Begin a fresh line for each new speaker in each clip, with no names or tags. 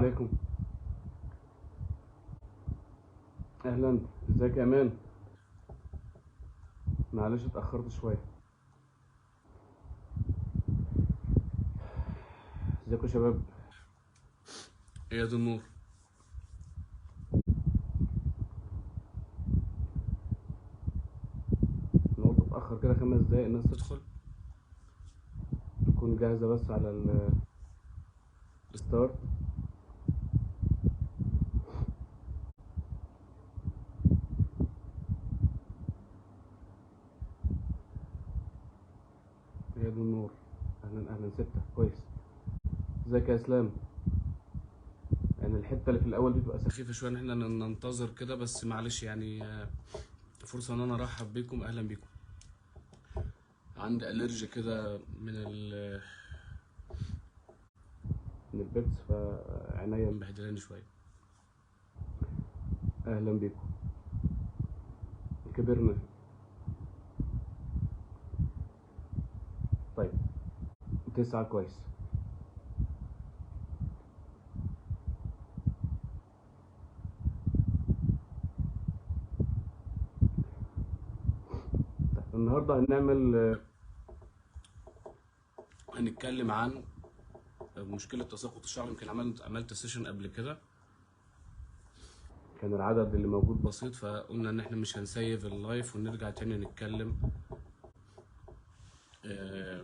عليكم. اهلا. ازيك يا امان؟ معلش اتاخرت شويه. ازيكم يا شباب؟
ايه يا دي النور.
انا قلت اتاخر كده 5 دقايق الناس
ادخل.
تكون جاهزه بس على الستارت. يا دي النور. اهلا اهلا ستة كويس. ازيك يا اسلام؟ يعني الحته اللي في الاول دي تبقى
خفيفة شوية ان احنا ننتظر كده، بس معلش يعني فرصة ان انا ارحب بيكم. اهلا بيكم. عندي الرجي كده
من البيتس فعناية.
مبهدلاني شوية.
اهلا بيكم. كبرنا. طيب 9 كويس. طيب النهارده
هنتكلم عن مشكلة تساقط الشعر. يمكن عملت سيشن قبل كده
كان العدد اللي موجود
بسيط، فقلنا ان احنا مش هنسيف اللايف ونرجع تاني نتكلم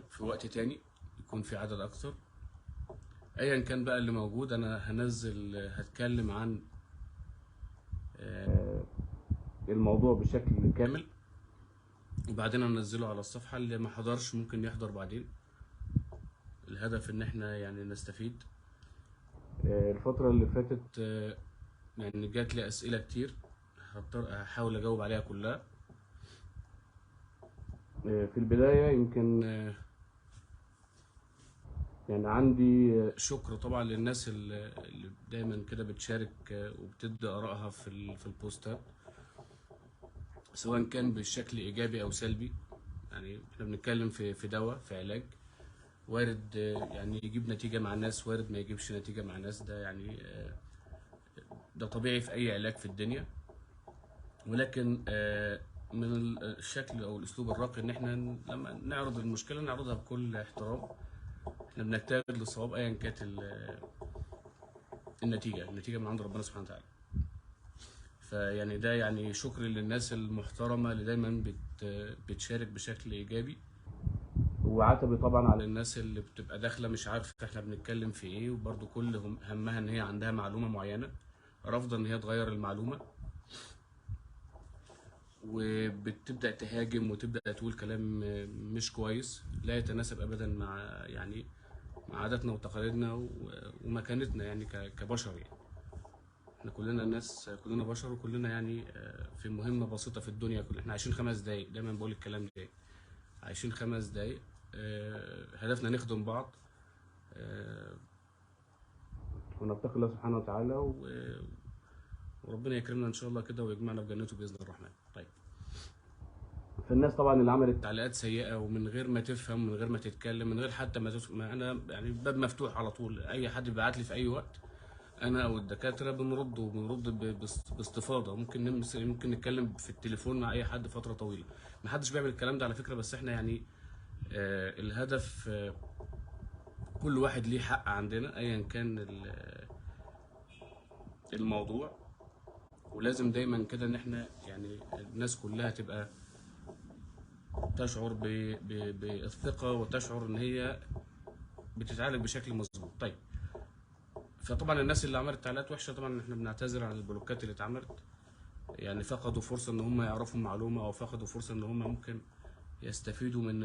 في وقت تاني يكون في عدد اكتر. ايا كان بقى اللي موجود، انا هتكلم عن
الموضوع بشكل كامل.
كامل، وبعدين انزله على الصفحة. اللي ما حضرش ممكن يحضر بعدين. الهدف ان احنا يعني نستفيد.
الفترة اللي فاتت
يعني جات لي اسئلة كتير، هحاول اجاوب عليها كلها.
في البداية يمكن يعني عندي
شكر طبعا للناس اللي دايما كده بتشارك وبتدي ارائها في البوستات، سواء كان بشكل ايجابي او سلبي. يعني احنا بنتكلم في دواء، في علاج وارد يعني يجيب نتيجة مع الناس، وارد ما يجيبش نتيجة مع الناس. ده يعني ده طبيعي في اي علاج في الدنيا. ولكن من الشكل او الاسلوب الراقي ان احنا لما نعرض المشكله نعرضها بكل احترام. احنا بنجتهد للصواب ايا كانت النتيجه من عند ربنا سبحانه وتعالى. فيعني ده يعني شكر للناس المحترمه اللي دايما بتشارك بشكل ايجابي،
وعتبي طبعا على
الناس اللي بتبقى داخله مش عارفه احنا بنتكلم في ايه، وبرده كل همها ان هي عندها معلومه معينه، رافضه ان هي تغير المعلومه، وبتبدأ تهاجم وتبدأ تقول كلام مش كويس لا يتناسب أبدا مع يعني مع عاداتنا وتقاليدنا ومكانتنا يعني كبشر. يعني احنا كلنا ناس، كلنا بشر، وكلنا يعني في مهمة بسيطة في الدنيا. احنا عايشين 5 دقايق، دايما بقول الكلام ده، عايشين 5 دقايق. هدفنا نخدم بعض
ونتقي الله سبحانه وتعالى
وربنا يكرمنا ان شاء الله كده ويجمعنا في جنته باذن الرحمن. طيب،
فالناس طبعا اللي عملت
تعليقات سيئة ومن غير ما تفهم، من غير ما تتكلم، من غير حتى ما أنا يعني باب مفتوح على طول. أي حد بيبعت لي في أي وقت، أنا أو الدكاترة بنرد، وبنرد باستفاضة. ممكن نتكلم في التليفون مع أي حد فترة طويلة. محدش بيعمل الكلام ده على فكرة، بس إحنا يعني الهدف كل واحد ليه حق عندنا أيا كان الموضوع. ولازم دايما كده إن إحنا يعني الناس كلها تبقى تشعر بالثقة، وتشعر إن هي بتتعالج بشكل مظبوط. طيب، فطبعا الناس اللي عملت تعليقات وحشه طبعا احنا بنعتذر عن البلوكات اللي اتعملت. يعني فقدوا فرصه ان هم يعرفوا معلومه، او فقدوا فرصه ان هم ممكن يستفيدوا
من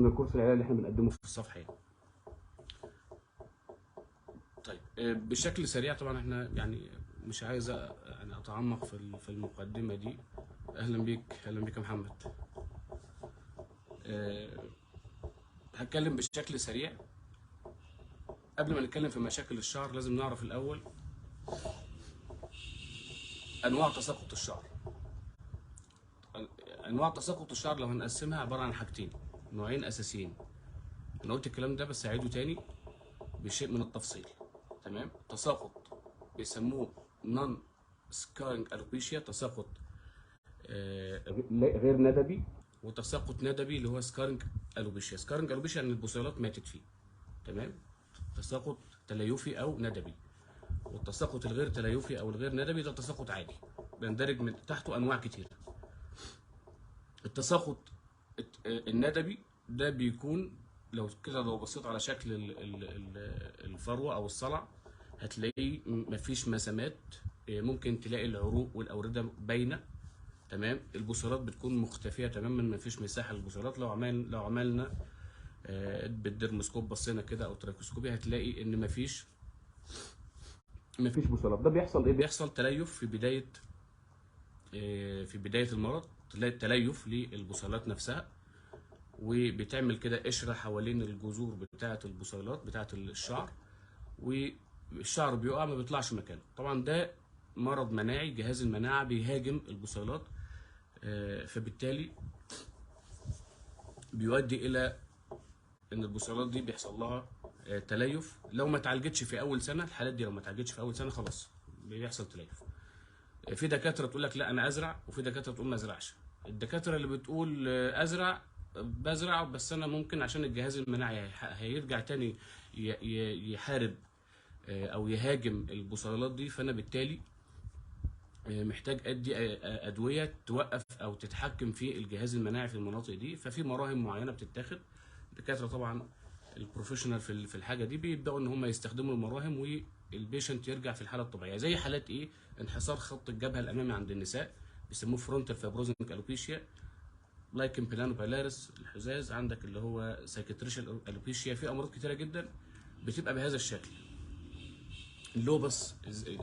الكورس العلاجي اللي احنا بنقدمه.
في الصفحه يعني. طيب بشكل سريع طبعا احنا يعني مش عايز يعني اتعمق في المقدمه دي. اهلا بيك، اهلا بيك يا محمد. أه، هتكلم بشكل سريع. قبل ما نتكلم في مشاكل الشعر لازم نعرف الاول انواع تساقط الشعر. انواع تساقط الشعر لو هنقسمها عباره عن حاجتين، نوعين اساسيين. انا قلت الكلام ده بس هعيده تاني. بشيء من التفصيل. تمام. تساقط بيسموه نون سكارنج الوبيشيا، تساقط
غير ندبي.
وتساقط ندبي اللي هو سكارنج الوبيشيا. سكارنج الوبيشيا ان البصيلات ماتت فيه. تمام. تساقط تليفي او ندبي. والتساقط الغير تليفي او الغير ندبي ده تساقط عادي، بيندرج من تحته انواع كتير. التساقط الندبي ده بيكون لو كده، لو بصيت على شكل الفروه او الصلع هتلاقي مفيش مسامات، ممكن تلاقي العروق والاورده باينه. تمام. البصيلات بتكون مختفيه تماما، مفيش مساحه للبصيلات. لو عملنا بالدرموسكوب بصينا كده او تراكوسكوبي هتلاقي ان مفيش
بصيلات. ده بيحصل ايه؟
بيحصل تليف في بدايه المرض، تليف للبصيلات نفسها، وبتعمل كده قشره حوالين الجذور بتاعه البصيلات بتاعه الشعر، والشعر بيقع ما بيطلعش مكانه. طبعا ده مرض مناعي، جهاز المناعه بيهاجم البصيلات، فبالتالي بيؤدي الى ان البصيلات دي بيحصل لها تليف. لو ما اتعالجتش في اول سنه، الحالات دي لو ما اتعالجتش في اول سنه خلاص بيحصل تليف. في دكاتره تقول لك لا انا ازرع، وفي دكاتره تقول ما ازرعش. الدكاتره اللي بتقول ازرع، بزرع بس انا ممكن عشان الجهاز المناعي هيرجع تاني يحارب او يهاجم البصيلات دي، فانا بالتالي محتاج ادي ادويه توقف او تتحكم في الجهاز المناعي في المناطق دي. ففي مراهم معينه بتتاخد. الدكاتره طبعا البروفيشنال في الحاجه دي بيبداوا ان هم يستخدموا المراهم والبيشنت يرجع في الحاله الطبيعيه. زي حالات ايه؟ انحسار خط الجبهه الامامي عند النساء بيسموه فرونتال فابروزنج الوبيشيا، لايكن بلانو بايلاريس الحزاز، عندك اللي هو سايكتريشال الوبيشيا. في امراض كتيره جدا بتبقى بهذا الشكل. اللوبس،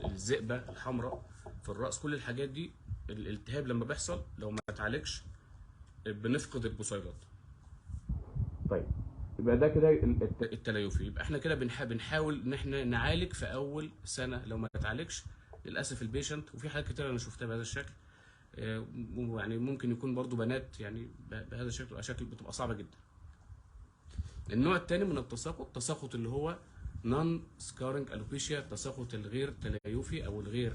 الذئبه الحمراء في الراس، كل الحاجات دي الالتهاب لما بيحصل لو ما اتعالجش بنفقد البصيلات.
طيب يبقى ده كده
التليفي. يبقى احنا كده بنحاول ان احنا نعالج في اول سنه. لو ما اتعالجش للاسف البيشنت، وفي حالات كتير انا شفتها بهذا الشكل، يعني ممكن يكون برضو بنات يعني بهذا الشكل، شكل بتبقى صعبه جدا. النوع الثاني من التساقط، تساقط اللي هو نون سكارنج الوبيشيا، التساقط الغير تليفي او الغير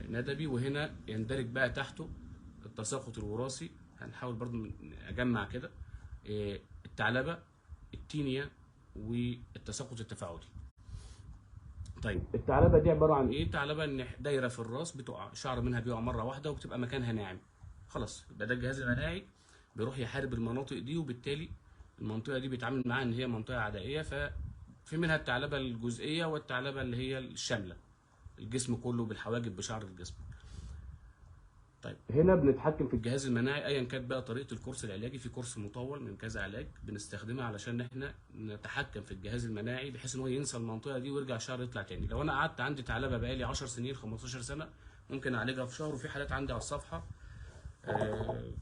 ندبي. وهنا يندرج بقى تحته التساقط الوراثي. هنحاول برضو اجمع كده الثعلبه، التينيا، والتساقط التفاعلي. طيب
الثعلبه دي عباره عن
ايه؟ الثعلبه ان دايره في الراس بتقع، شعر منها بيقع مره واحده وبتبقى مكانها ناعم. خلاص يبقى ده الجهاز المناعي بيروح يحارب المناطق دي، وبالتالي المنطقه دي بيتعامل معاها ان هي منطقه عدائيه. ففي منها الثعلبه الجزئيه والثعلبه اللي هي الشامله، الجسم كله بالحواجب بشعر الجسم. طيب
هنا بنتحكم في
الجهاز المناعي ايا كانت بقى طريقه الكورس العلاجي. في كورس مطول من كذا علاج بنستخدمها علشان احنا نتحكم في الجهاز المناعي بحيث ان هو ينسى المنطقه دي ويرجع الشعر يطلع تاني. لو انا قعدت عندي ثعلبه بقالي 10 سنين 15 سنه ممكن اعالجها في شهر. وفي حالات عندي على الصفحه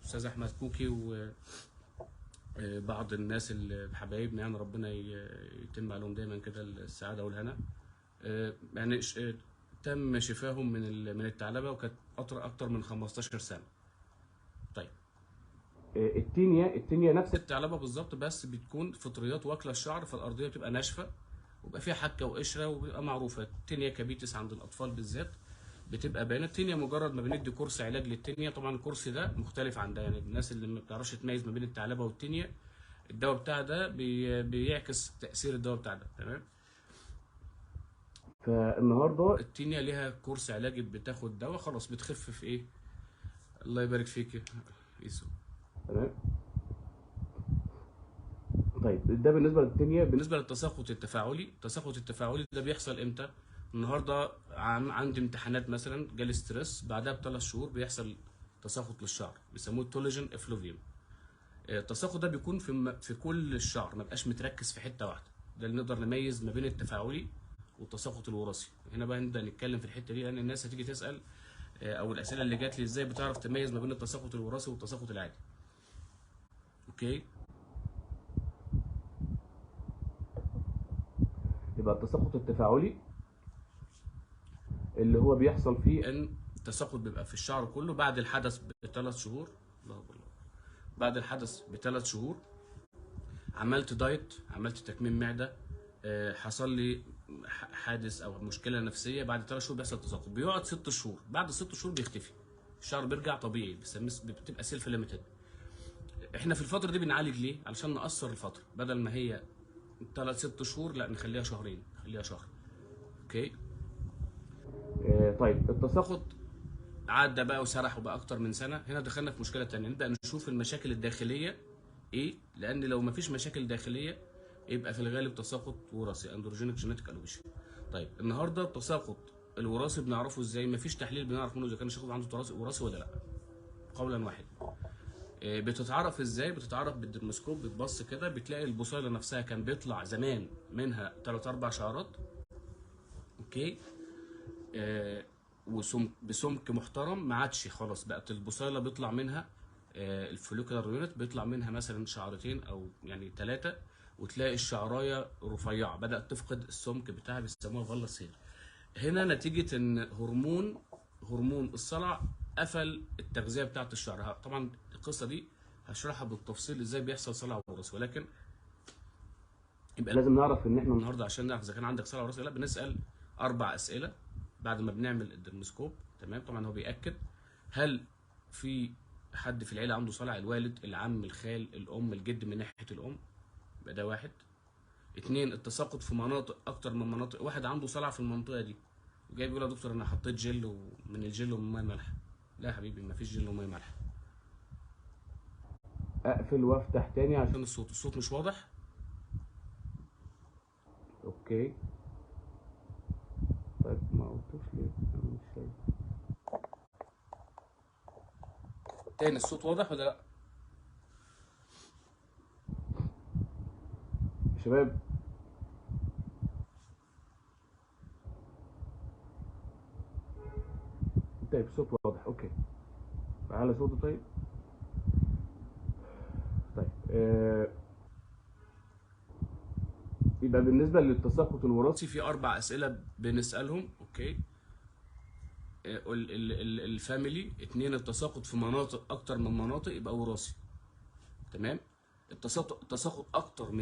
استاذ احمد كوكي وبعض الناس اللي حبايبنا، يعني ربنا يتم عليهم دايما كده السعاده والهنا، يعني تم شفاهم من الثعلبه، وكانت اكتر من 15 سنه. طيب
التينيا نفس
الثعلبه بالظبط، بس بتكون فطريات واكله الشعر، فالارضيه بتبقى ناشفه ويبقى فيها حكه وقشره وبيبقى معروفه. التينيا كابيتس عند الاطفال بالذات بتبقى باينه. التينيا مجرد ما بندي كورس علاج للتينيا، طبعا الكورس ده مختلف عن ده، يعني الناس اللي ما بتعرفش تميز ما بين الثعلبه والتينيا، الدواء بتاع ده بيعكس تاثير الدواء بتاع ده. تمام.
فالنهارده
التينيا ليها كورس علاجي، بتاخد دواء خلاص بتخف في ايه. الله يبارك فيك يسو.
تمام. طيب ده بالنسبه للتينيا.
بالنسبه للتساقط التفاعلي، التساقط التفاعلي ده بيحصل امتى؟ النهارده عندي امتحانات مثلا، جالي ستريس، بعدها بثلاث شهور بيحصل تساقط للشعر بيسموه التوليجين افلوفيوم. التساقط ده بيكون في كل الشعر، ما بقاش متركز في حته واحده. ده اللي نقدر نميز ما بين التفاعلي والتساقط الوراثي. هنا بقى نبدا نتكلم في الحته دي، لان الناس هتيجي تسال او الاسئله اللي جات لي ازاي بتعرف تميز ما بين التساقط الوراثي والتساقط العادي. اوكي.
يبقى التساقط التفاعلي اللي هو بيحصل فيه
ان التساقط بيبقى في الشعر كله بعد الحدث بثلاث شهور. بعد الحدث بثلاث شهور عملت دايت، عملت تكميم معده، حصل لي حادث او مشكله نفسيه، بعد 3 شهور بيحصل تساقط، بيقعد 6 شهور، بعد 6 شهور بيختفي، الشعر بيرجع طبيعي، بتبقى سيلف ليميتد. احنا في الفتره دي بنعالج ليه؟ علشان نقصر الفتره، بدل ما هي 6 شهور لا نخليها شهرين، نخليها شهر. اوكي.
طيب التساقط
تاخد عدى بقى وسرح وبقى اكتر من سنه، هنا دخلنا في مشكله تانية، نبدا نشوف المشاكل الداخليه ايه، لان لو مفيش مشاكل داخليه يبقى في الغالب تساقط وراثي، اندروجينيك جينيتك الويشن. طيب النهارده التساقط الوراثي بنعرفه ازاي؟ مفيش تحليل بنعرف منه اذا كان الشخص عنده وراثي ولا لا، قولا واحد. بتتعرف ازاي؟ بتتعرف بالدرموسكوب، بتبص كده بتلاقي البصيله نفسها كان بيطلع زمان منها 3 4 شعرات، اوكي، بسمك محترم، ما عادش خلاص، بقت البصيله بيطلع منها الفوليكولار يونت بيطلع منها مثلا شعرتين او يعني 3، وتلاقي الشعرايه رفيعه بدات تفقد السمك بتاعها، بيسموها فالس هير. هنا نتيجه ان هرمون الصلع قفل التغذيه بتاعه الشعر. طبعا القصه دي هشرحها بالتفصيل ازاي بيحصل صلع وراثي، ولكن يبقى
لازم نعرف ان احنا
النهارده عشان نعرف اذا كان عندك صلع وراثي ولا لا بنسال 4 اسئله بعد ما بنعمل الدرموسكوب. تمام، طبعا هو بيأكد هل في حد في العيله عنده صلع، الوالد، العم، الخال، الام، الجد من ناحيه الام، يبقى ده 1. 2 التساقط في مناطق اكتر من مناطق، واحد عنده صلع في المنطقه دي وجاي بيقول يا دكتور انا حطيت جل ومن الجل ومن ميه مالحه. لا يا حبيبي مفيش جل وميه مالحه.
اقفل وافتح تاني عشان
عشان الصوت مش واضح.
اوكي. طيب ما قلتوش ليه؟ انا مش شايف.
تاني الصوت واضح ولا لا؟
يا شباب طيب الصوت واضح، اوكي. على صوته طيب. طيب يبقى بالنسبه للتساقط الوراثي
في 4 اسئله بنسالهم، اوكي. الفاميلي. 2 التساقط في مناطق اكتر من مناطق يبقى وراثي. تمام. التساقط اكتر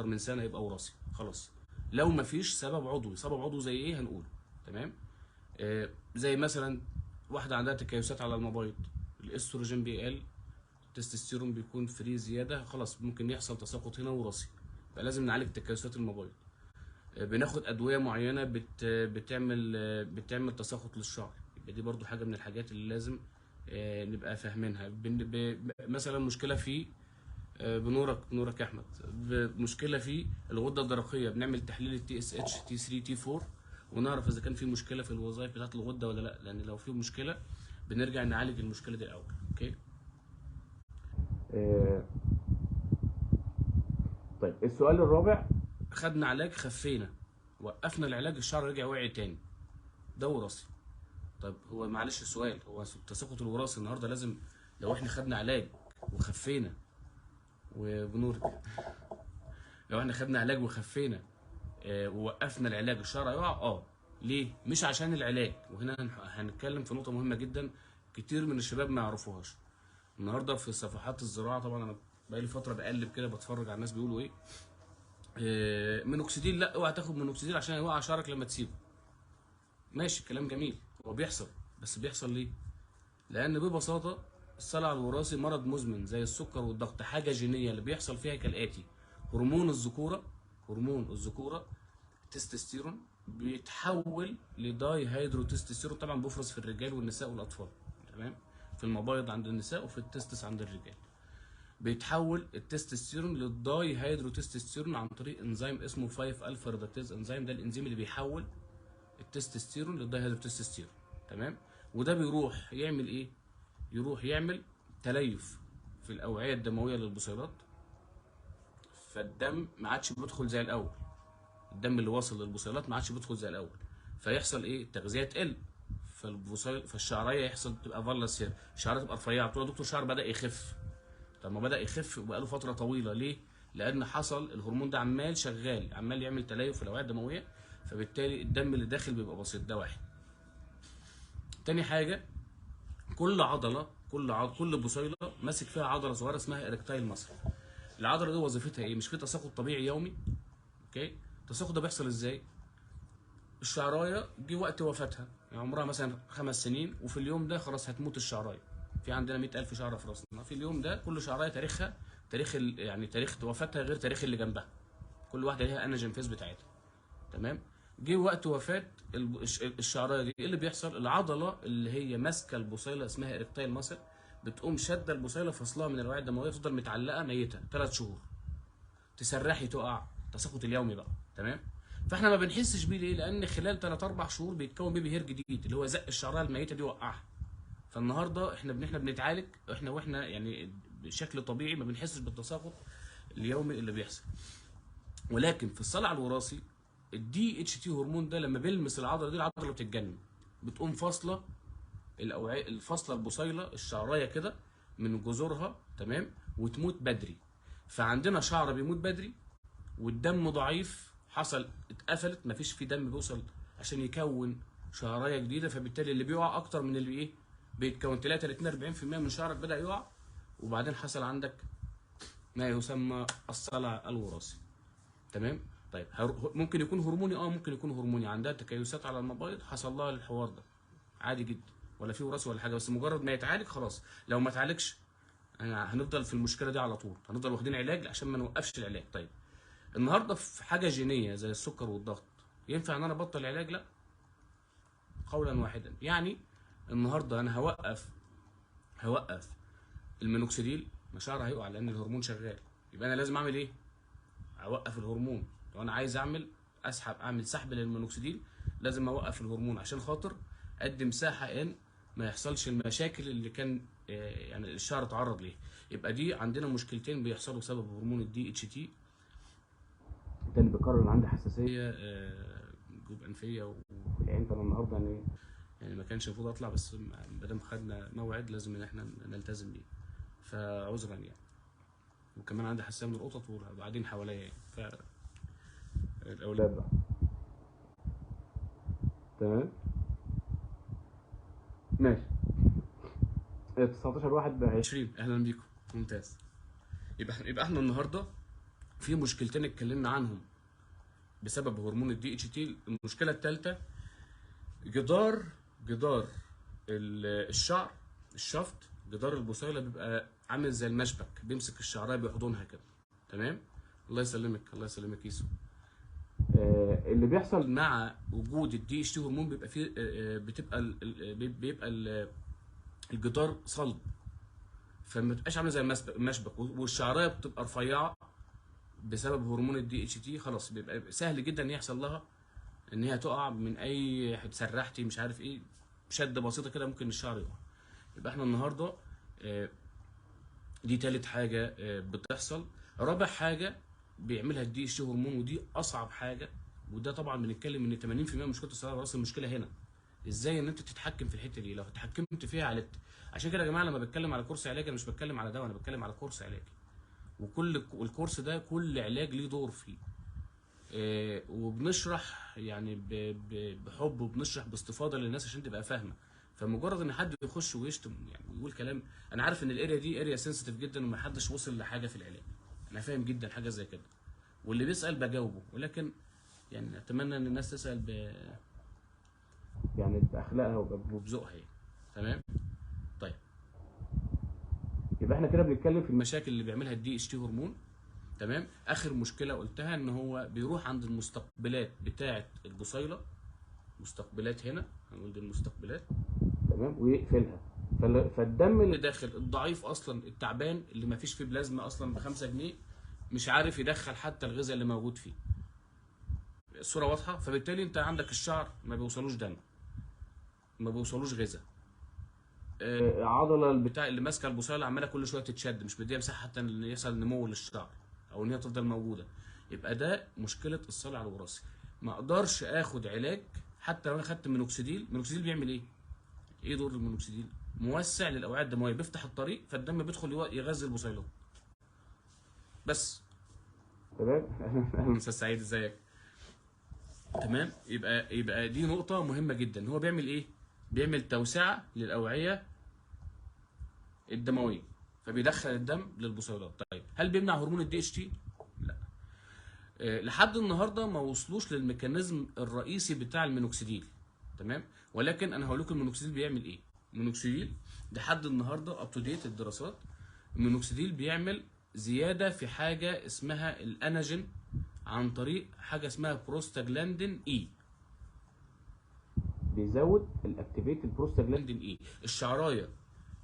من سنه يبقى وراثي خلاص. لو مفيش سبب عضوي زي ايه هنقوله. تمام. زي مثلا واحده عندها تكيسات على المبايض، الاستروجين بيقل، التستوستيرون بيكون فري زياده، خلاص ممكن يحصل تساقط هنا وراثي، فلازم نعالج تكيسات المبايض. بناخد ادويه معينه بتعمل تساقط للشعر، يبقى دي برضو حاجه من الحاجات اللي لازم نبقى فاهمينها. مثلا مشكله في بنورك يا احمد، مشكله في الغده الدرقيه، بنعمل تحليل التي اس اتش تي 3 تي 4 ونعرف اذا كان في مشكله في الوظائف بتاعه الغده ولا لا، لان لو في مشكله بنرجع نعالج المشكله دي الاول. اوكي.
طيب السؤال الرابع،
خدنا علاج خفينا، وقفنا العلاج الشعر رجع وعي تاني، ده وراثي. طيب هو معلش السؤال، هو التساقط الوراثي النهارده لازم لو احنا خدنا علاج وخفينا وبنور لو احنا خدنا علاج وخفينا ووقفنا العلاج الشعر هيقع؟ ليه؟ مش عشان العلاج، وهنا هنتكلم في نقطه مهمه جدا كتير من الشباب ما يعرفوهاش. النهارده في صفحات الزراعه، طبعا انا بقالي فتره بقلب كده بتفرج على الناس بيقولوا ايه، مينوكسيديل، لا اوعى تاخد مينوكسيديل عشان يوقع شعرك لما تسيبه. ماشي، كلام جميل، هو بيحصل، بس بيحصل ليه؟ لان ببساطه الصلع الوراثي مرض مزمن زي السكر والضغط، حاجه جينيه اللي بيحصل فيها كالاتي: هرمون الذكوره تستوستيرون بيتحول لداي هيدرو تستوستيرون، طبعا بيفرز في الرجال والنساء والاطفال. تمام. في المبايض عند النساء وفي التستس عند الرجال. بيتحول التستوستيرون للداي هيدرو تستوستيرون عن طريق انزيم اسمه 5 الفا ريدكتيز انزيم، ده الانزيم اللي بيحول التستوستيرون للداي هيدرو تستوستيرون. تمام. وده بيروح يعمل ايه؟ يروح يعمل تليف في الاوعيه الدمويه للبصيلات، فالدم ما عادش بيدخل زي الاول، الدم اللي واصل للبصيلات ما عادش بيدخل زي الاول، فيحصل ايه؟ التغذيه تقل، فالشعريه يحصل تبقى فالس هير، الشعريه تبقى رفيعه، تقول يا دكتور شعر بدا يخف. طب ما بدا يخف وبقاله فتره طويله، ليه؟ لان حصل الهرمون ده عمال شغال، عمال يعمل تليف في الاوعيه الدمويه، فبالتالي الدم اللي داخل بيبقى بسيط. ده واحد. تاني حاجه، كل بصيله ماسك فيها عضله صغيره اسمها اريكتايل ماسل. العضله دي وظيفتها ايه؟ مش في تساقط طبيعي يومي؟ اوكي. التساقط ده بيحصل ازاي؟ الشعرايه جه وقت وفاتها، يعني عمرها مثلا 5 سنين، وفي اليوم ده خلاص هتموت الشعرايه. في عندنا 100,000 شعره في راسنا، في اليوم ده كل شعرايه تاريخها يعني تاريخ وفاتها غير تاريخ اللي جنبها، كل واحده ليها انجين فيز بتاعتها. تمام. جه وقت وفاه الشعرايه دي، ايه اللي بيحصل؟ العضله اللي هي ماسكه البصيله اسمها اريكتايل ماسل، بتقوم شاده البصيله فصلها من الأوعية الدمويه، تفضل متعلقه ميته 3 شهور، تسرحي تقع، التساقط اليومي بقى. تمام. فاحنا ما بنحسش بيه ليه؟ لان خلال 3 4 شهور بيتكون بيبي هير جديد اللي هو زق الشعرايه الميته دي وقعها. فالنهارده احنا بنتعالج واحنا يعني بشكل طبيعي ما بنحسش بالتساقط اليومي اللي بيحصل. ولكن في الصلع الوراثي الدي اتش تي هرمون ده لما بيلمس العضله دي، العضله بتتجنن، بتقوم فاصله الاوعيه، الفاصله البصيله الشعرايه كده من جذورها. تمام. وتموت بدري. فعندنا شعر بيموت بدري، والدم ضعيف، حصل اتقفلت، مفيش فيه دم بيوصل عشان يكون شعرايه جديده، فبالتالي اللي بيقع اكتر من اللي ايه بيتكون. تلاقي 30 40% من شعرك بدا يقع، وبعدين حصل عندك ما يسمى الصلع الوراثي. تمام. طيب ممكن يكون هرموني، ممكن يكون هرموني، عندها تكيسات على المبايض حصل لها الحوار ده عادي جدا، ولا في وراثه ولا حاجه، بس مجرد ما يتعالج خلاص. لو ما اتعالجش هنفضل في المشكله دي على طول، هنفضل واخدين علاج عشان ما نوقفش العلاج. طيب النهارده في حاجه جينيه زي السكر والضغط، ينفع ان انا ابطل علاج؟ لا، قولا واحدا. يعني النهارده انا هوقف المينوكسيديل، مشاعري هيقع لان الهرمون شغال، يبقى انا لازم اعمل ايه؟ اوقف الهرمون. لو انا عايز اعمل سحب للمينوكسيديل، لازم اوقف الهرمون عشان خاطر ادي مساحه ان ما يحصلش المشاكل اللي كان يعني الشعر اتعرض ليها. يبقى دي عندنا مشكلتين بيحصلوا بسبب هرمون الدي اتش تي.
تاني بيقرر ان عندي حساسيه
هي جيوب انفيه
والعين. فانا النهارده
يعني ما كانش المفروض اطلع، بس ما دام خدنا موعد لازم ان احنا نلتزم بيه، فعذرا يعني. وكمان عندي حساسيه من القطط وبعدين حواليا يعني،
الاولاد بقى. تمام ماشي. 19 واحد
20. اهلا بيكم. ممتاز. يبقى احنا النهارده في مشكلتين اتكلمنا عنهم بسبب هرمون الدي اتش تي. المشكله الثالثه جدار الشعر، الشفط، جدار البصيله بيبقى عامل زي المشبك، بيمسك الشعرايه بيحضنها كده. تمام. الله يسلمك، الله يسلمك يسو.
اللي بيحصل
مع وجود الدي اتش تي هرمون بيبقى فيه بيبقى الجدار صلب، فما بتبقاش عامله زي المشبك، والشعرايه بتبقى رفيعه بسبب هرمون الدي اتش تي. خلاص بيبقى سهل جدا ان يحصل لها ان هي تقع من اي سرحتي مش عارف ايه، شده بسيطه كده ممكن الشعر يقع. يبقى احنا النهارده دي تالت حاجه بتحصل. رابع حاجه بيعملها الدي اتش تي هرمون، ودي اصعب حاجه، وده طبعا بنتكلم ان 80% من مشكله الصلع الوراثي المشكله هنا. ازاي ان انت تتحكم في الحته دي؟ لو اتحكمت فيها عالجت. عشان كده يا جماعه لما بتكلم على كورس علاج انا مش بتكلم على دواء، انا بتكلم على كورس علاج، وكل الكورس ده كل علاج ليه دور فيه. وبنشرح يعني بحب، وبنشرح باستفاضه للناس عشان تبقى فاهمه. فمجرد ان حد يخش ويشتم يعني ويقول كلام، انا عارف ان الاريا دي اريا سنسيتيف جدا وما حدش وصل لحاجه في العلاج، انا فاهم جدا حاجه زي كده، واللي بيسال بجاوبه، ولكن يعني اتمنى ان الناس تسال
يعني باخلاقها
وبذوقها يعني. تمام. طيب
يبقى احنا كده بنتكلم في
المشاكل اللي بيعملها الدي اتش تي هرمون. تمام. اخر مشكله قلتها ان هو بيروح عند المستقبلات بتاعه البصيله، مستقبلات هنا هنقول دي المستقبلات.
تمام. ويقفلها. فالدم
اللي داخل الضعيف اصلا، التعبان اللي ما فيش فيه بلازما اصلا ب5 جنيه، مش عارف يدخل حتى الغذاء اللي موجود فيه. الصوره واضحه. فبالتالي انت عندك الشعر ما بيوصلوش دم، ما بيوصلوش غذاء.
عضله
بتاع اللي ماسكه البصيله عماله كل شويه تتشد، مش مديها مساحه حتى ان يحصل نمو للشعر او ان هي تفضل موجوده. يبقى ده مشكله الصلع الوراثي. ما اقدرش اخد علاج حتى لو انا خدت مينوكسيديل. المينوكسيديل بيعمل ايه؟ ايه دور المينوكسيديل؟ موسع للاوعيه الدمويه، بيفتح الطريق فالدم بيدخل يغذي البصيلات بس.
تمام.
استاذ سعيد ازيك؟ تمام. يبقى دي نقطه مهمه جدا. هو بيعمل ايه؟ بيعمل توسعه للاوعيه الدمويه، فبيدخل الدم للبصيلات. طيب هل بيمنع هرمون الدي اتش تي؟ لا. لحد النهارده ما وصلوش للميكانيزم الرئيسي بتاع المينوكسيديل. تمام. ولكن انا هقول لكم المينوكسيديل بيعمل ايه. المينوكسيديل لحد النهارده اب تو ديت الدراسات، المينوكسيديل بيعمل زياده في حاجه اسمها الاناجين عن طريق حاجه اسمها بروستاجلاندين اي.
بيزود الاكتيفيت البروستاجلاندين.
جلاندين اي. الشعرايه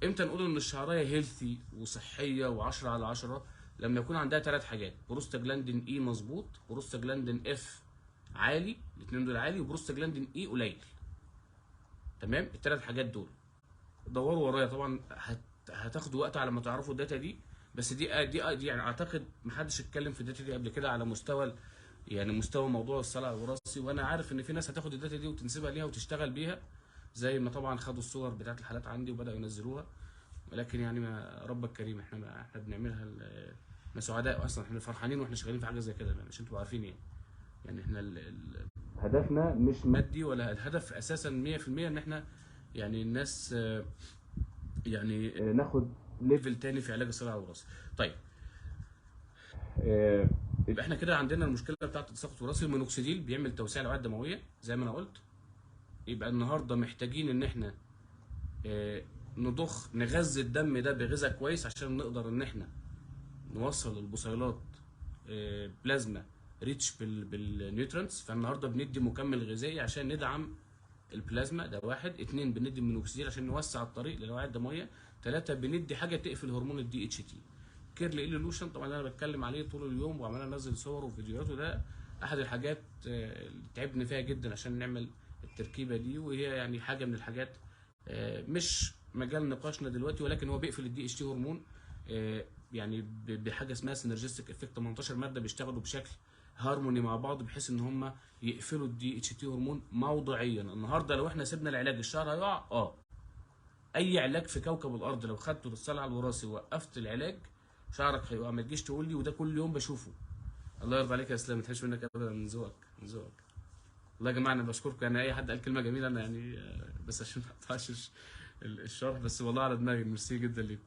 امتى نقول ان الشعرايه هيلثي وصحيه و10 على 10؟ لما يكون عندها ثلاث حاجات: بروستاجلاندين اي مظبوط، بروستاجلاندين اف عالي، الاثنين دول عالي، وبروستاجلاندين اي قليل. تمام. الثلاث حاجات دول دوروا ورايا طبعا، هتاخدوا وقت على ما تعرفوا الداتا دي. بس دي يعني اعتقد محدش اتكلم في الداتا دي قبل كده على مستوى يعني مستوى موضوع الصلع الوراثي. وانا عارف ان في ناس هتاخد الداتا دي وتنسبها ليها وتشتغل بيها، زي ما طبعا خدوا الصور بتاعت الحالات عندي وبداوا ينزلوها. ولكن يعني ما ربك كريم، احنا بنعملها احنا سعداء اصلا، احنا فرحانين واحنا شغالين في حاجه زي كده، مش انتوا عارفين يعني احنا
هدفنا مش
مادي، ولا الهدف اساسا 100% ان احنا يعني الناس يعني
ناخد
ليفل تاني في علاج الصلع الوراثي. طيب يبقى احنا كده عندنا المشكله بتاعت التساقط الوراثي. المينوكسيديل بيعمل توسيع الاوعيه الدمويه زي ما انا قلت. يبقى النهارده محتاجين ان احنا نغذي الدم ده بغذاء كويس عشان نقدر ان احنا نوصل البصيلات بلازما ريتش بالنيوترنتس. فالنهارده بندي مكمل غذائي عشان ندعم البلازما، ده واحد. اتنين، بندي مينوكسيديل عشان نوسع الطريق للاوعيه الدمويه. ثلاثه، بندي حاجه تقفل هرمون الدي اتش تي. كيرلي ايلولوشن طبعا انا بتكلم عليه طول اليوم وعمال انزل صور وفيديوهات، وده احد الحاجات اللي تعبنا فيها جدا عشان نعمل التركيبه دي. وهي يعني حاجه من الحاجات مش مجال نقاشنا دلوقتي، ولكن هو بيقفل الدي اتش تي هرمون يعني بحاجه اسمها سينرجستيك افكت. 18 ماده بيشتغلوا بشكل هارموني مع بعض بحيث ان هم يقفلوا الدي اتش تي هرمون موضعيا. النهارده لو احنا سيبنا العلاج الشعر هيقع. اي علاج في كوكب الارض لو خدته للصلع الوراثي ووقفت العلاج شعرك هيقع. ما تجيش تقول لي، وده كل يوم بشوفه. الله يرضى عليك يا اسلام، ما تحبش منك ابدا، من ذوقك من ذوقك. والله يا جماعه انا بشكركم. انا اي حد قال كلمه جميله انا يعني بس عشان ما اقطعش الشرح، بس والله على دماغي. ميرسي جدا ليكم،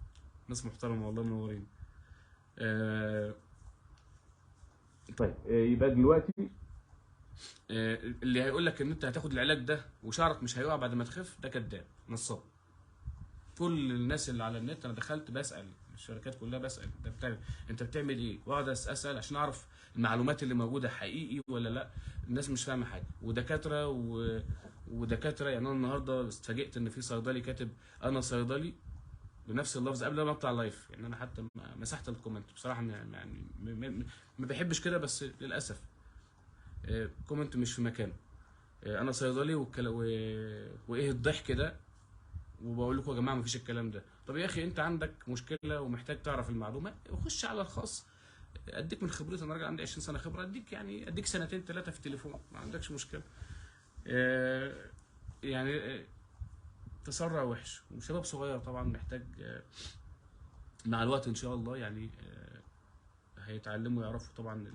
ناس محترمه والله، منورين.
طيب يبقى دلوقتي
اللي هيقول لك ان انت هتاخد العلاج ده وشعرك مش هيقع بعد ما تخف ده كذاب نصاب. كل الناس اللي على النت انا دخلت بسال الشركات كلها، بسال انت بتعمل ايه، واقعد اسال عشان اعرف المعلومات اللي موجوده حقيقي ولا لا. الناس مش فاهمه حاجه، ودكاتره ودكاتره. يعني انا النهارده اتفاجئت ان في صيدلي كاتب انا صيدلي بنفس اللفظ قبل ما اطلع لايف. يعني انا حتى مسحت الكومنت بصراحه، يعني ما بحبش كده، بس للاسف كومنت مش في مكانه. انا صيدلي وايه الضحك ده، وبقول لكم يا جماعه مفيش الكلام ده. طب يا اخي انت عندك مشكله ومحتاج تعرف المعلومه، خش على الخاص. اديك من خبرتي، انا راجل عندي 20 سنه خبره، اديك سنتين ثلاثه في التليفون، ما عندكش مشكله. يعني تسرع وحش، وشباب صغير طبعا محتاج مع الوقت ان شاء الله يعني هيتعلموا يعرفوا طبعا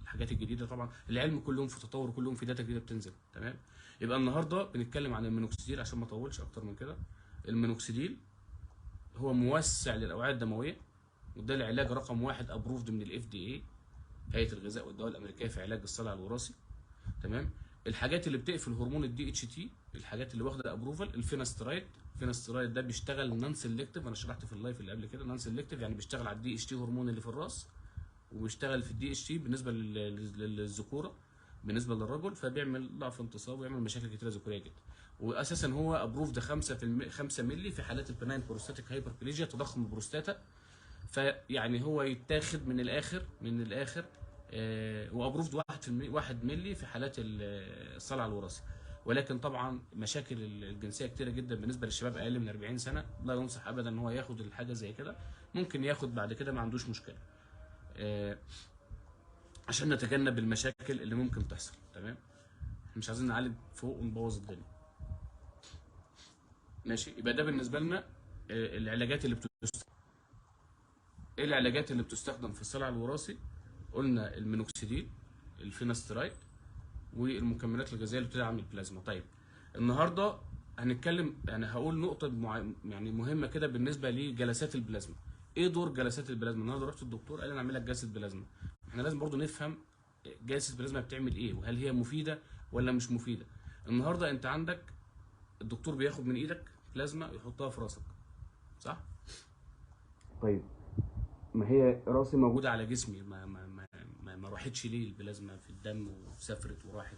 الحاجات الجديده. طبعا العلم كل يوم في تطور، وكل يوم في داتا جديده بتنزل. تمام. يبقى النهارده بنتكلم عن المينوكسيديل عشان ما اطولش اكتر من كده. المينوكسيديل هو موسع للاوعيه الدمويه، وده العلاج رقم 1 ابروفد من الاف دي اي، هيئه الغذاء والدواء الامريكيه، في علاج الصلع الوراثي. تمام. الحاجات اللي بتقفل هرمون الدي اتش تي، الحاجات اللي واخده ابروفال: الفيناسترايد. الفيناسترايد ده بيشتغل نون سيلكتيف، انا شرحت في اللايف اللي قبل كده. نون سيلكتيف يعني بيشتغل على الدي اتش تي هرمون اللي في الراس، وبيشتغل في الدي اتش تي بالنسبه للذكوره بالنسبه للرجل، فبيعمل ضعف انتصاب ويعمل مشاكل كتيره ذكوريه جدا. واساسا هو ابروفد 5 مللي في حالات البناين بروستاتيك هايبربليجيا، تضخم البروستاتا. فيعني هو يتاخد من الاخر وابروفد 1 مللي في حالات الصلع الوراثي. ولكن طبعا مشاكل الجنسيه كتيره جدا بالنسبه للشباب اقل من 40 سنه. لا ينصح ابدا ان هو ياخد الحاجه زي كده. ممكن ياخد بعد كده ما عندوش مشكله، عشان نتجنب المشاكل اللي ممكن تحصل. تمام. مش عايزين نعالج فوق ونبوظ الدنيا. ماشي. يبقى ده بالنسبه لنا العلاجات اللي بتستخدم. ايه العلاجات اللي بتستخدم في الصلع الوراثي؟ قلنا المينوكسيديل، الفيناسترايد، والمكملات الغذائيه اللي بتدعم البلازما. طيب النهارده هنتكلم، يعني هقول نقطه يعني مهمه كده بالنسبه لجلسات البلازما. ايه دور جلسات البلازما؟ النهارده رحت الدكتور قال لي انا اعمل لك جلسه بلازما. احنا لازم برضو نفهم جلسه البلازما بتعمل ايه، وهل هي مفيده ولا مش مفيده. النهارده انت عندك الدكتور بياخد من ايدك بلازما يحطها في راسك، صح؟
طيب ما هي راسي موجود.
موجوده على جسمي، ما راحتش ليه البلازما في الدم وسافرت وراحت؟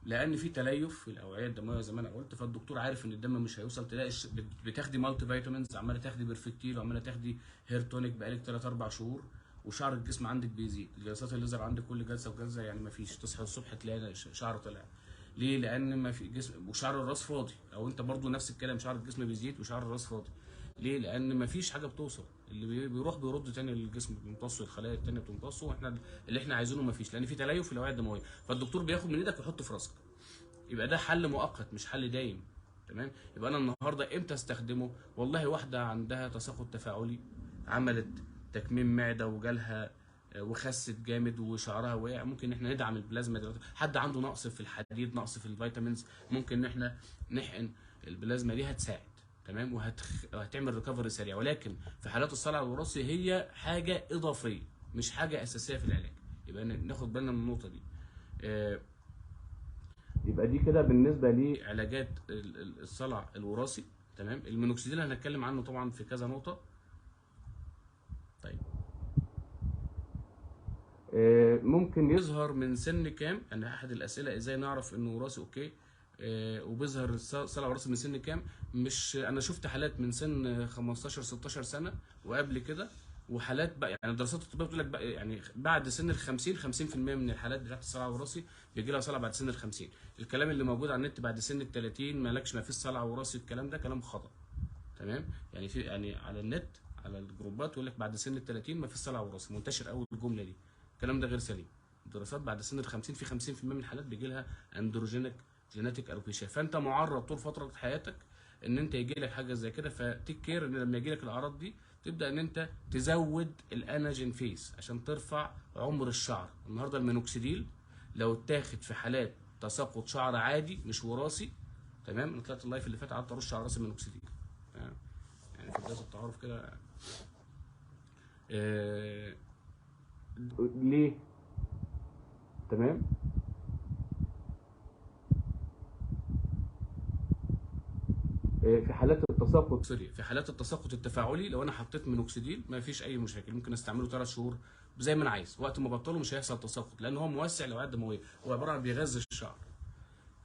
لان في تليف في الاوعيه الدمويه زي ما انا قلت، فالدكتور عارف ان الدم مش هيوصل. تلاقي بتاخدي مالتي فيتامينز، عماله تاخدي بيرفكتيل وعماله تاخدي هير تونيك بقالك 3 4 شهور، وشعر الجسم عندك بيزيد. جلسات الليزر عندك كل جلسه وجلسه يعني ما فيش، تصحى الصبح تلاقي شعر طلع. ليه؟ لان ما في جسم، وشعر الراس فاضي. او انت برضو نفس الكلام، شعر الجسم بيزيد وشعر الراس فاضي. ليه؟ لان ما فيش حاجه بتوصل، اللي بيروح بيرد تاني للجسم، بيمتصه، الخلايا التانيه بتمتصه، واحنا اللي احنا عايزينه ما فيش، لان في تليف في الاوعيه الدمويه. فالدكتور بياخد من ايدك ويحطه في راسك. يبقى ده حل مؤقت مش حل دايم. تمام. يبقى انا النهارده امتى استخدمه؟ والله واحده عندها تساقط تفاعلي، عملت تكميم معده وجالها وخست جامد وشعرها وقع، ممكن احنا ندعم البلازما دلوقتي. حد عنده نقص في الحديد، نقص في الفيتامينز، ممكن ان احنا نحقن البلازما دي، هتساعد. تمام. وهتعمل ريكفري سريع. ولكن في حالات الصلع الوراثي هي حاجه اضافيه مش حاجه اساسيه في العلاج. يبقى ناخد بالنا من النقطه دي.
يبقى دي كده بالنسبه لي
علاجات الصلع الوراثي. تمام. المينوكسيديل هنتكلم عنه طبعا في كذا نقطه. طيب
ممكن
يظهر من سن كام؟ يعني احد الاسئله ازاي نعرف انه وراثي. اوكي. وبيظهر الصلع الوراثي من سن كام؟ مش انا شفت حالات من سن 15 16 سنه وقبل كده، وحالات بقى يعني الدراسات الطبيه بتقول لك بقى يعني بعد سن ال 50 50% من الحالات بتاعت الصلع الوراثي بيجي لها صلع بعد سن ال 50. الكلام اللي موجود على النت بعد سن ال 30 مالكش ما فيش صلع وراثي، الكلام ده كلام خطا. تمام. يعني في يعني على النت على الجروبات يقول لك بعد سن ال 30 ما فيش صلع وراثي، منتشر قوي الجمله دي. الكلام ده غير سليم. الدراسات بعد سن ال 50 في 50% من الحالات بيجي لها اندروجينيك جينيتيك الوبيشيا. فانت معرض طول فتره حياتك ان انت يجي لك حاجه زي كده، فتيك كير ان لما يجي لك الاعراض دي تبدا ان انت تزود الاناجين فيس عشان ترفع عمر الشعر. النهارده المينوكسيديل لو اتاخد في حالات تساقط شعر عادي مش وراثي، تمام. انا طلعت اللايف اللي فات قعدت ارش على راسي مينوكسيديل يعني في بدايه التعارف كده.
ليه؟ تمام. في حالات التساقط
سوري، في حالات التساقط التفاعلي لو انا حطيت مينوكسيديل ما فيش اي مشاكل، ممكن استعمله 3 شهور زي ما انا عايز. وقت ما بطله مش هيحصل تساقط لان هو موسع الاوعيه الدمويه، هو عباره عن بيغذي الشعر.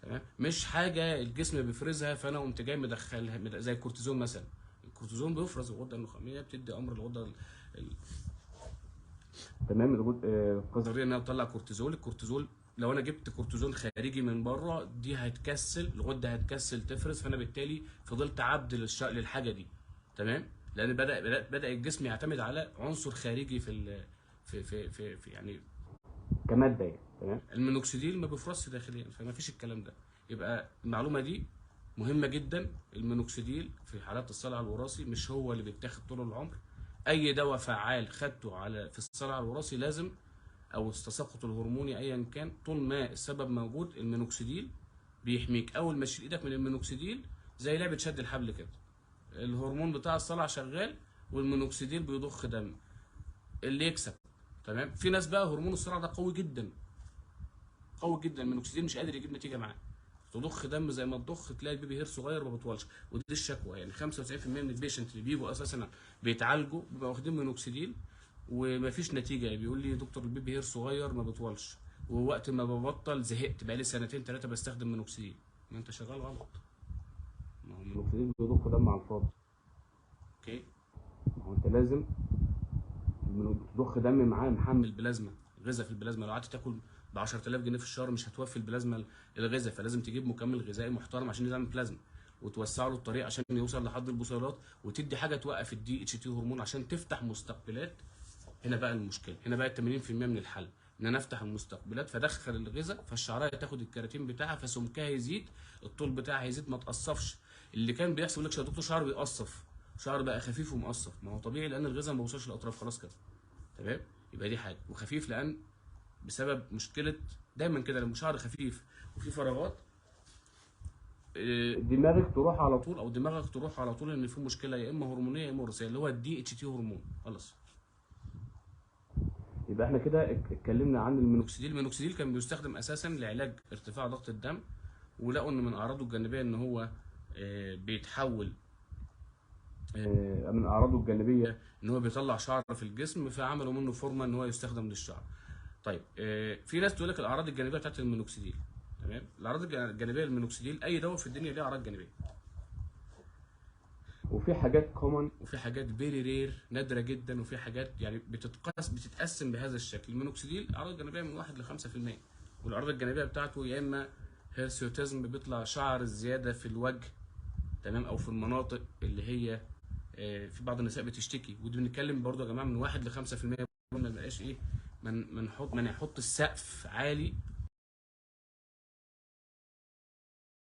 تمام. مش حاجه الجسم بيفرزها فانا قمت جاي مدخلها زي الكورتيزون مثلا. الكورتيزون بيفرز الغده النخاميه، بتدي امر للغده
تمام.
القذريه انها تطلع كورتيزول. الكورتيزول لو انا جبت كورتيزون خارجي من بره دي هتكسل الغده، هتكسل تفرز، فانا بالتالي فضلت عبد للحاجه دي. تمام. لان بدا الجسم يعتمد على عنصر خارجي في يعني
كماده يعني. تمام.
المينوكسيديل ما بيفرزش داخليا، فما فيش الكلام ده. يبقى المعلومه دي مهمه جدا. المينوكسيديل في حالات الصلع الوراثي مش هو اللي بيتاخد طول العمر. اي دواء فعال خدته في الصلع الوراثي لازم، او التساقط الهرموني ايا كان، طول ما السبب موجود المينوكسيديل بيحميك. اول ما تشيل ايدك من المينوكسيديل زي لعبه شد الحبل كده، الهرمون بتاع الصلع شغال والمينوكسيديل بيضخ دم، اللي يكسب. تمام. في ناس بقى هرمون الصلع ده قوي جدا قوي جدا، المينوكسيديل مش قادر يجيب نتيجه معاه، تضخ دم زي ما تضخ تلاقي البيبي هير صغير ما بيطولش. ودي الشكوى يعني 95% من البيشنت اللي بيجوا اساسا بيتعالجوا بيبقوا واخدين مينوكسيديل ومفيش نتيجه. بيقول لي دكتور البيبي هير صغير ما بيطولش، ووقت ما ببطل زهقت بقالي سنتين 3 بستخدم مينوكسيديل. ما انت شغال غلط. ما هو
المينوكسيديل بيضخ دم على الفاضي.
اوكي.
ما هو انت لازم تضخ دم معاه محمل
البلازما، غذاء في البلازما. لو قعدت تاكل ب 10000 جنيه في الشهر مش هتوفي البلازما الغذاء، فلازم تجيب مكمل غذائي محترم عشان يعمل بلازما، وتوسع له الطريق عشان يوصل لحد البصيلات، وتدي حاجه توقف الدي اتش تي هرمون عشان تفتح مستقبلات. هنا بقى المشكله، هنا بقى 80% من الحل ان انا افتح المستقبلات فادخل الغذاء، فالشعرايه تاخد الكراتين بتاعها فسمكها يزيد، الطول بتاعها يزيد، ما تقصفش. اللي كان بيحصل لك يا دكتور شعر بيقصف، شعر بقى خفيف ومقصف، ما هو طبيعي لان الغذاء ما بيوصلش للاطراف خلاص كده. تمام. يبقى دي حاجه. وخفيف لان بسبب مشكله دايما كده لما شعر خفيف وفي فراغات
دماغك تروح على طول،
او دماغك تروح على طول ان في مشكله يا اما هرمونيه يا اما وراثيه، اللي هو الدي اتش تي هرمون. خلاص.
يبقى احنا كده اتكلمنا عن المينوكسيديل.
المينوكسيديل كان بيستخدم اساسا لعلاج ارتفاع ضغط الدم، ولقوا ان من اعراضه الجانبيه ان هو بيتحول
من اعراضه الجانبيه
ان هو بيطلع شعر في الجسم، فعملوا منه فورمه ان هو يستخدم للشعر. طيب في ناس تقول لك الاعراض الجانبيه بتاعت المينوكسيديل. تمام، الاعراض الجانبيه للمينوكسيديل اي دواء في الدنيا ليه اعراض جانبيه،
وفي حاجات كومن
وفي حاجات فيري رير نادره جدا، وفي حاجات يعني بتتقسم بهذا الشكل. المينوكسيديل اعراض جانبيه من 1 ل 5%، والاعراض الجانبيه بتاعته يا اما هيرسيوتيزم، بيطلع شعر زياده في الوجه، تمام، او في المناطق اللي هي في بعض النساء بتشتكي. ودي بنتكلم برضو يا جماعه من 1 ل 5%، ما نبقاش ايه، ما نحط السقف عالي